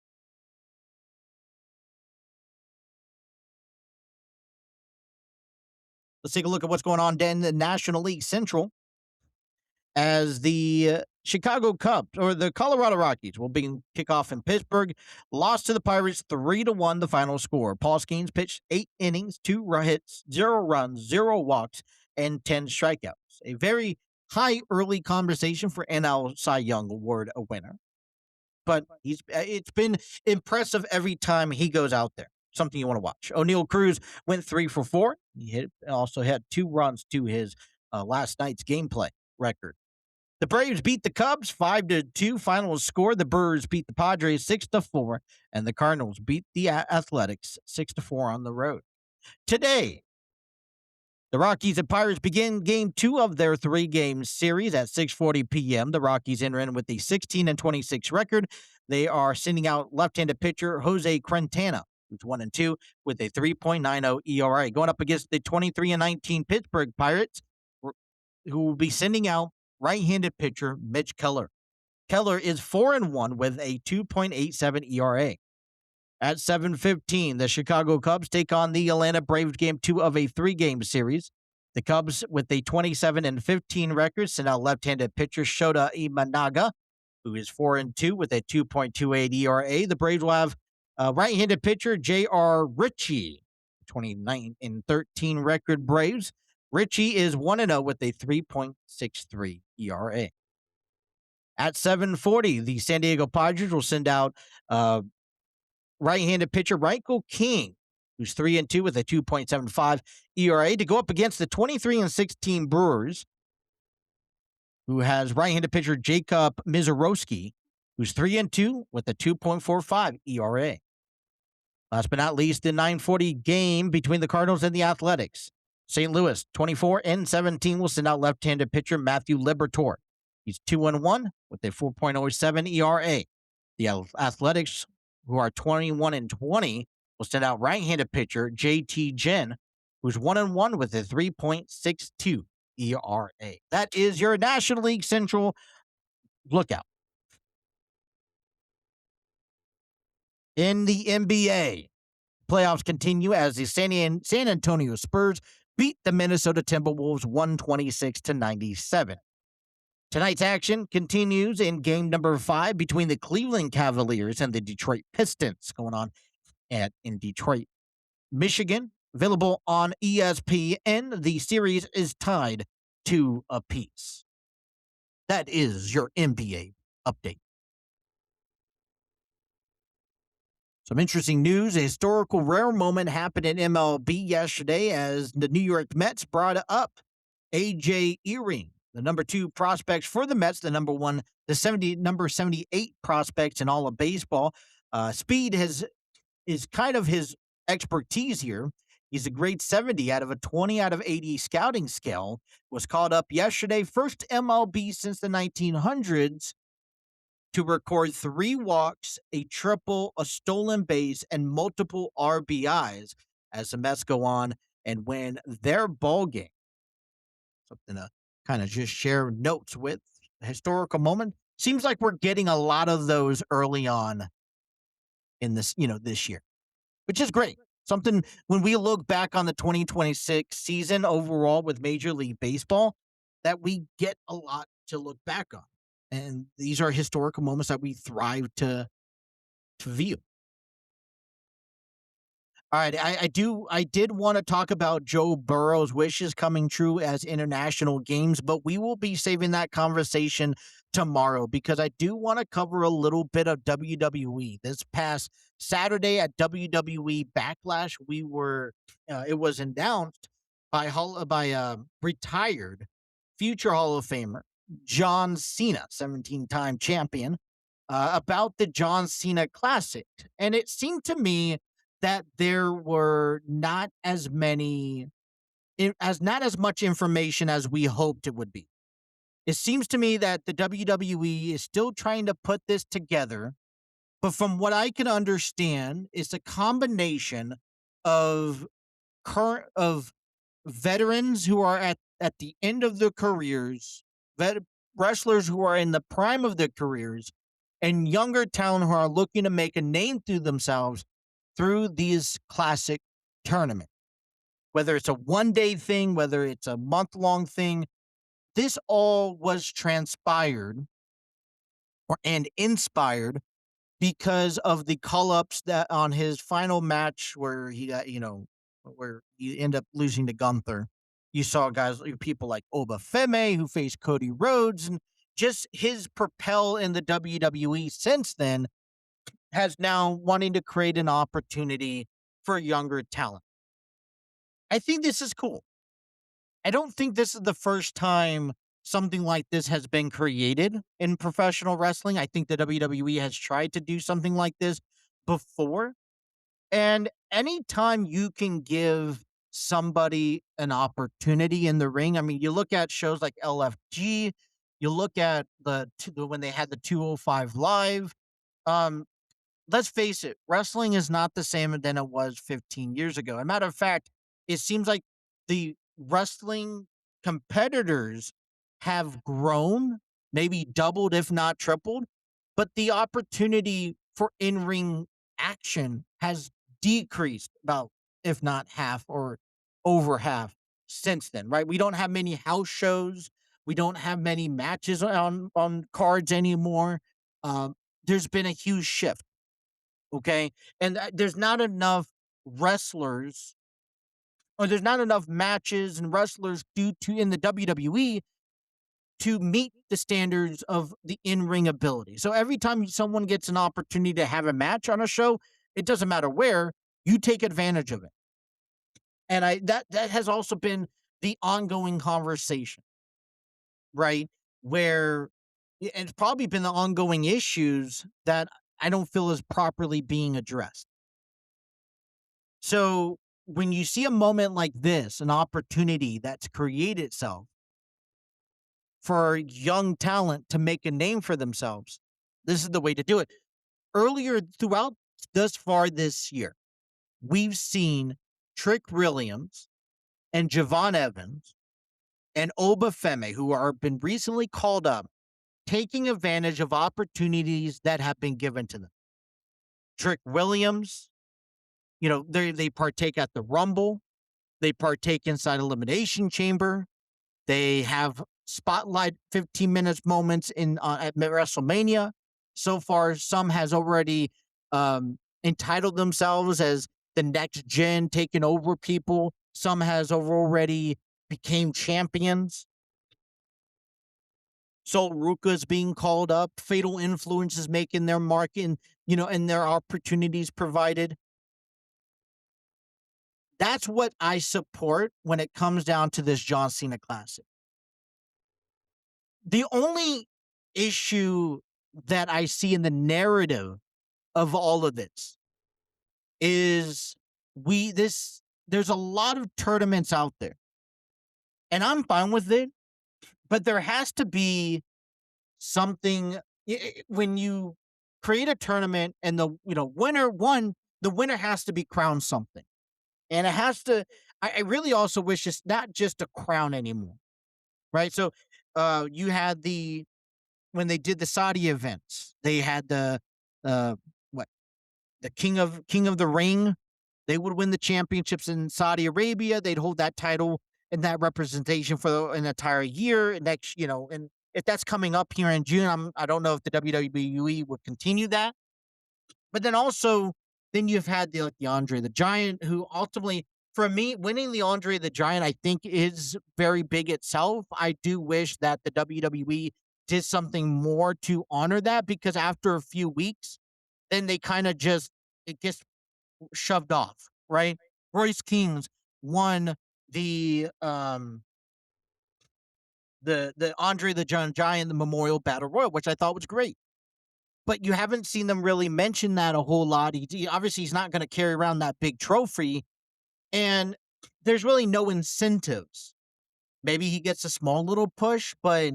Let's take a look at what's going on in the National League Central, as the Chicago Cubs, or the Colorado Rockies, will be kickoff in Pittsburgh. Lost to the Pirates 3-1, the final score. Paul Skeens pitched 8 innings, 2 hits, 0 runs, 0 walks, and 10 strikeouts. A very high early conversation for NL Cy Young Award winner. But it's been impressive every time he goes out there. Something you want to watch. O'Neal Cruz went 3 for 4. He also had 2 runs to his last night's gameplay record. The Braves beat the Cubs 5-2. Final score: the Brewers beat the Padres 6-4, and the Cardinals beat the Athletics 6-4 on the road. Today, the Rockies and Pirates begin Game 2 of their 3-game series at 6:40 p.m. The Rockies enter in with a 16-26 record. They are sending out left-handed pitcher Jose Quintana, who's 1-2 with a 3.90 ERA, going up against the 23-19 Pittsburgh Pirates, who will be sending out right-handed pitcher Mitch Keller. Keller is 4-1 with a 2.87 ERA. At 7:15, the Chicago Cubs take on the Atlanta Braves, Game 2 of a 3-game series. The Cubs, with a 27-15 record, send out left-handed pitcher Shota Imanaga, who is 4-2 with a 2.28 ERA. The Braves will have right-handed pitcher J.R. Ritchie, 29-13 record Braves. Ritchie is 1-0 with a 3.63 ERA. At 7:40, the San Diego Padres will send out right-handed pitcher Michael King, who's 3-2 with a 2.75 ERA, to go up against the 23-16 Brewers, who has right-handed pitcher Jacob Mizorowski, who's 3-2 with a 2.45 ERA. Last but not least, the 9:40 game between the Cardinals and the Athletics. St. Louis, 24-17, will send out left-handed pitcher Matthew Liberatore. He's 2-1 with a 4.07 ERA. The Athletics, who are 21-20, will send out right-handed pitcher JT Jen, who's 1-1 with a 3.62 ERA. That is your National League Central lookout. In the NBA, playoffs continue as the San Antonio Spurs beat the Minnesota Timberwolves 126-97. Tonight's action continues in game number 5 between the Cleveland Cavaliers and the Detroit Pistons, going on in Detroit, Michigan. Available on ESPN. The series is tied 2 apiece. That is your NBA update. Some interesting news. A historical rare moment happened in MLB yesterday as the New York Mets brought up A.J. Ewing, the number 2 prospects for the Mets, the number 78 prospects in all of baseball. Speed is kind of his expertise here. He's a grade 70 out of a 20 out of 80 scouting scale. Was called up yesterday, first MLB since the 1900s, to record 3 walks, a triple, a stolen base, and multiple RBIs as the Mets go on and win their ball game. Something to kind of just share notes with. A historical moment. Seems like we're getting a lot of those early on in this, this year, which is great. Something when we look back on the 2026 season overall with Major League Baseball, that we get a lot to look back on. And these are historical moments that we thrive to view. All right, I did want to talk about Joe Burrow's wishes coming true as international games, but we will be saving that conversation tomorrow because I do want to cover a little bit of WWE. This past Saturday at WWE Backlash, it was announced by retired future Hall of Famer John Cena, 17-time champion, about the John Cena Classic, and it seemed to me that there were not as much information as we hoped it would be. It seems to me that the WWE is still trying to put this together, but from what I can understand, it's a combination of of veterans who are at the end of their careers, wrestlers who are in the prime of their careers, and younger talent who are looking to make a name through themselves through these classic tournaments. Whether it's a 1 day thing, whether it's a month-long thing, this all was transpired and inspired because of the call-ups that on his final match where he got, where you end up losing to Gunther. You saw people like Oba Femi who faced Cody Rhodes, and just his propel in the WWE since then has now wanting to create an opportunity for younger talent. I think this is cool. I don't think this is the first time something like this has been created in professional wrestling. I think the WWE has tried to do something like this before. And anytime you can give somebody an opportunity in the ring, I mean, you look at shows like LFG, you look at when they had the 205 Live. Um, let's face it, wrestling is not the same than it was 15 years ago. As a matter of fact, it seems like the wrestling competitors have grown, maybe doubled, if not tripled, but the opportunity for in ring action has decreased about, if not half or over half since then, right? We don't have many house shows. We don't have many matches on cards anymore. Um, there's been a huge shift. Okay. And there's not enough wrestlers or there's not enough matches and wrestlers due to in the WWE to meet the standards of the in-ring ability. So every time someone gets an opportunity to have a match on a show, it doesn't matter where, you take advantage of it. And that has also been the ongoing conversation, right? Where and it's probably been the ongoing issues that I don't feel is properly being addressed. So when you see a moment like this, an opportunity that's created itself for young talent to make a name for themselves, this is the way to do it. Earlier throughout thus far this year, we've seen Trick Williams and Javon Evans and Oba Femi, who are been recently called up, taking advantage of opportunities that have been given to them. Trick Williams, they partake at the Rumble. They partake inside Elimination Chamber. They have spotlight 15 minutes moments at WrestleMania. So far, some has already entitled themselves as the next gen, taking over people. Some has already became champions. Sol Ruka is being called up. Fatal Influence is making their mark and their opportunities provided. That's what I support when it comes down to this John Cena Classic. The only issue that I see in the narrative of all of this is there's a lot of tournaments out there. And I'm fine with it, but there has to be something when you create a tournament and the the winner has to be crowned something. And it has to I really also wish it's not just a crown anymore. Right? So you had when they did the Saudi events, they had uh what the King of the Ring. They would win the championships in Saudi Arabia. They'd hold that title and that representation for an entire year. Next, and if that's coming up here in June, I don't know if the WWE would continue that. But then also Then you've had the Andre the Giant, who ultimately, for me, winning the Andre the Giant, I think is very big itself. I do wish that the WWE did something more to honor that, because after a few weeks, then they kind of just, it gets shoved off, right? Royce Kings won the um the Andre the Giant the Memorial Battle Royal, which I thought was great. But you haven't seen them really mention that a whole lot. Obviously he's not going to carry around that big trophy, and there's really no incentives. Maybe he gets a small little push, but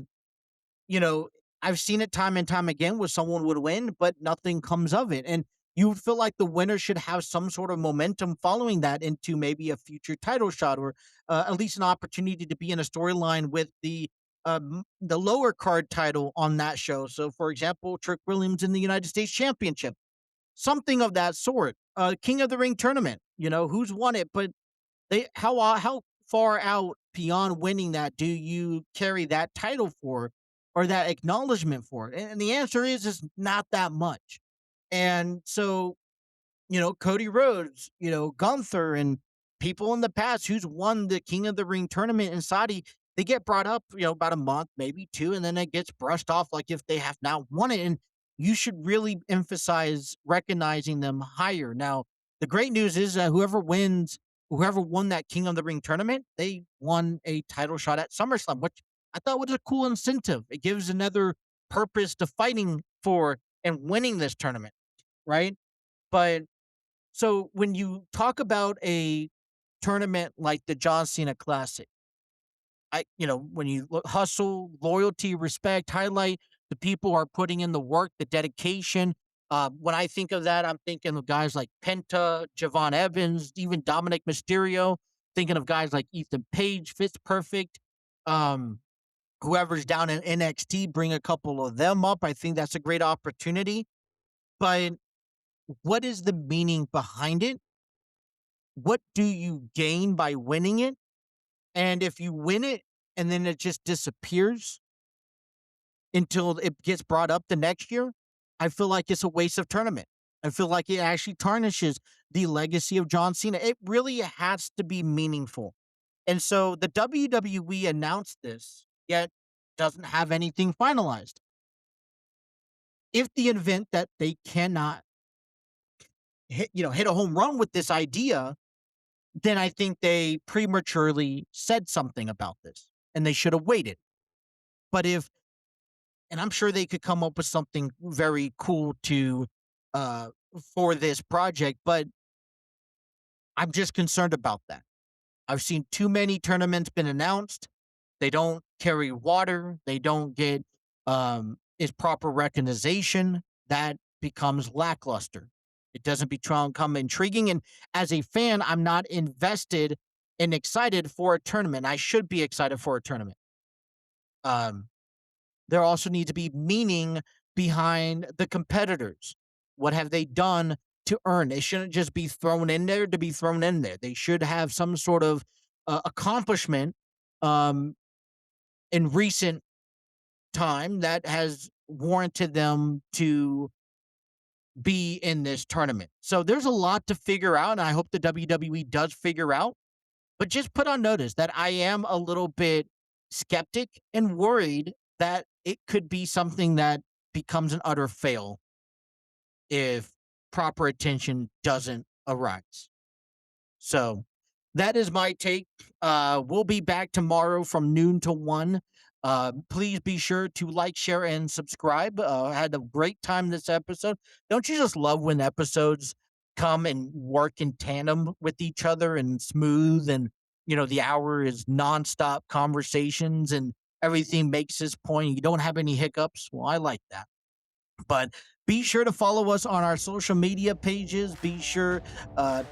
you know, I've seen it time and time again where someone would win, but nothing comes of it. And you would feel like the winner should have some sort of momentum following that into maybe a future title shot, or at least an opportunity to be in a storyline with the lower card title on that show. So, for example, Trick Williams in the United States Championship, something of that sort. King of the Ring tournament, who's won it, but how far out beyond winning that do you carry that title for, or that acknowledgement for it? And the answer is not that much. And so, Cody Rhodes, Gunther, and people in the past who's won the King of the Ring tournament in Saudi, they get brought up, about a month, maybe two, and then it gets brushed off like if they have not won it. And you should really emphasize recognizing them higher. Now, the great news is that whoever won that King of the Ring tournament, they won a title shot at SummerSlam, which I thought was a cool incentive. It gives another purpose to fighting for and winning this tournament, right? But so when you talk about a tournament like the John Cena Classic, when you hustle, loyalty, respect, highlight the people are putting in the work, the dedication. When I think of that, I'm thinking of guys like Penta, Javon Evans, even Dominic Mysterio. Thinking of guys like Ethan Page, Fitz Perfect, whoever's down in NXT, bring a couple of them up. I think that's a great opportunity. But what is the meaning behind it? What do you gain by winning it? And if you win it and then it just disappears until it gets brought up the next year, I feel like it's a waste of tournament. I feel like it actually tarnishes the legacy of John Cena. It really has to be meaningful. And so the WWE announced this, yet doesn't have anything finalized. If the event that they cannot hit a home run with this idea, then I think they prematurely said something about this and they should have waited. But and I'm sure they could come up with something very cool for this project, but I'm just concerned about that. I've seen too many tournaments been announced. They don't carry water. They don't get its proper recognition. That becomes lackluster. It doesn't become intriguing. And as a fan, I'm not invested and excited for a tournament. I should be excited for a tournament. There also needs to be meaning behind the competitors. What have they done to earn? They shouldn't just be thrown in there to be thrown in there. They should have some sort of accomplishment in recent time that has warranted them to be in this tournament. So there's a lot to figure out, and I hope the WWE does figure out. But just put on notice that I am a little bit skeptic and worried that it could be something that becomes an utter fail if proper attention doesn't arise. So that is my take. We'll be back tomorrow from noon to 1. Please be sure to like, share, and subscribe. I had a great time this episode. Don't you just love when episodes come and work in tandem with each other and smooth, and the hour is nonstop conversations and everything makes its point. You don't have any hiccups. Well, I like that. But be sure to follow us on our social media pages. Be sure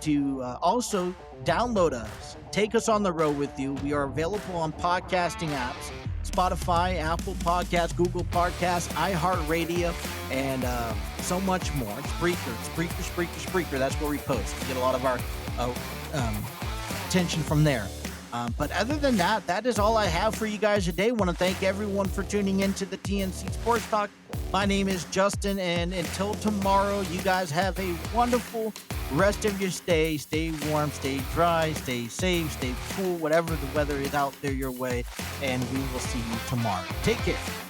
to also download us. Take us on the road with you. We are available on podcasting apps: Spotify, Apple Podcasts, Google Podcasts, iHeartRadio, and so much more. Spreaker. That's where we post. We get a lot of our attention from there. But other than that, that is all I have for you guys today. I want to thank everyone for tuning in to the TNC Sports Talk. My name is Justin, and until tomorrow, you guys have a wonderful rest of your stay. Stay warm, stay dry, stay safe, stay cool, whatever the weather is out there your way, and we will see you tomorrow. Take care.